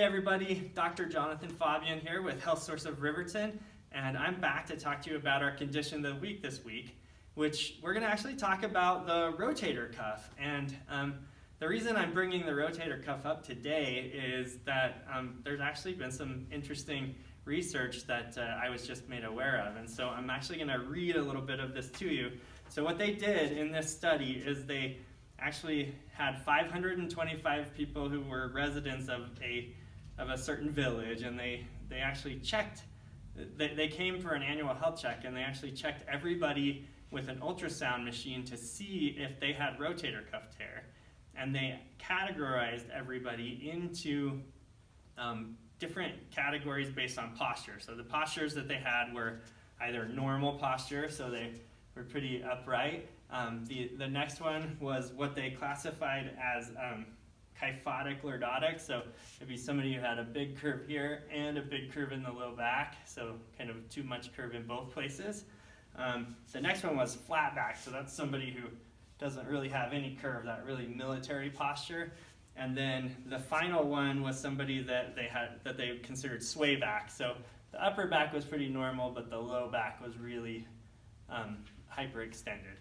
everybody, Dr. Jonathan Fabian here with Health Source of Riverton, and I'm back to talk to you about our condition of the week this week, which we're going to actually talk about the rotator cuff. And the reason I'm bringing the rotator cuff up today is that there's actually been some interesting research that I was just made aware of, and so I'm actually going to read a little bit of this to you. So what they did in this study is they actually had 525 people who were residents of a certain village, and they actually checked, they came for an annual health check, and they actually checked everybody with an ultrasound machine to see if they had rotator cuff tear, and they categorized everybody into different categories based on posture. So the postures that they had were either normal posture, so they were pretty upright. The next one was what they classified as kyphotic lordotic, so it'd be somebody who had a big curve here and a big curve in the low back, so kind of too much curve in both places. The next one was flat back, so that's somebody who doesn't really have any curve, that really military posture. And then the final one was somebody that they considered sway back, so the upper back was pretty normal, but the low back was really hyperextended.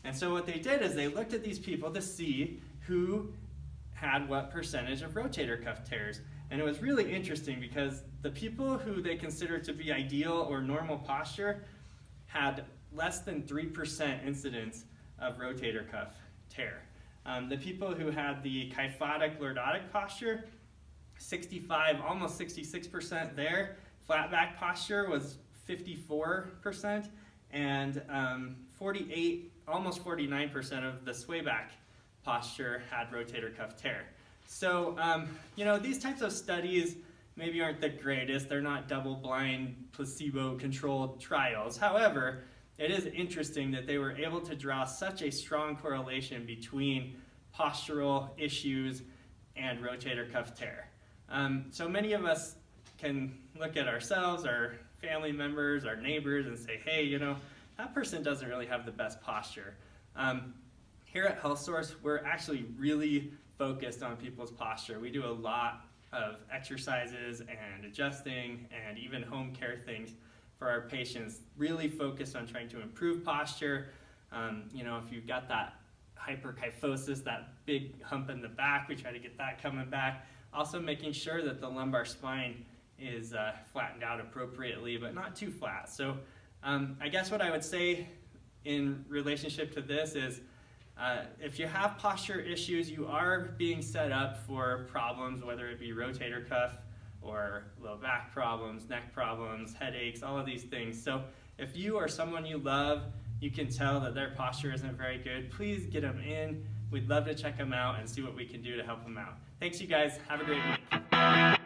And so what they did is they looked at these people to see who had what percentage of rotator cuff tears. And it was really interesting because the people who they considered to be ideal or normal posture had less than 3% incidence of rotator cuff tear. The people who had the kyphotic lordotic posture, 65, almost 66% there. Flat back posture was 54%, and 48, almost 49% of the sway back posture had rotator cuff tear. So, these types of studies maybe aren't the greatest. They're not double-blind, placebo-controlled trials. However, it is interesting that they were able to draw such a strong correlation between postural issues and rotator cuff tear. So many of us can look at ourselves, our family members, our neighbors, and say, hey, that person doesn't really have the best posture. Here at Health Source, we're actually really focused on people's posture. We do a lot of exercises and adjusting and even home care things for our patients, really focused on trying to improve posture. If you've got that hyperkyphosis, that big hump in the back, we try to get that coming back. Also making sure that the lumbar spine is flattened out appropriately, but not too flat. So I guess what I would say in relationship to this is if you have posture issues, you are being set up for problems, whether it be rotator cuff or low back problems, neck problems, headaches, all of these things. So if you or someone you love, you can tell that their posture isn't very good, please get them in. We'd love to check them out and see what we can do to help them out. Thanks, you guys. Have a great week.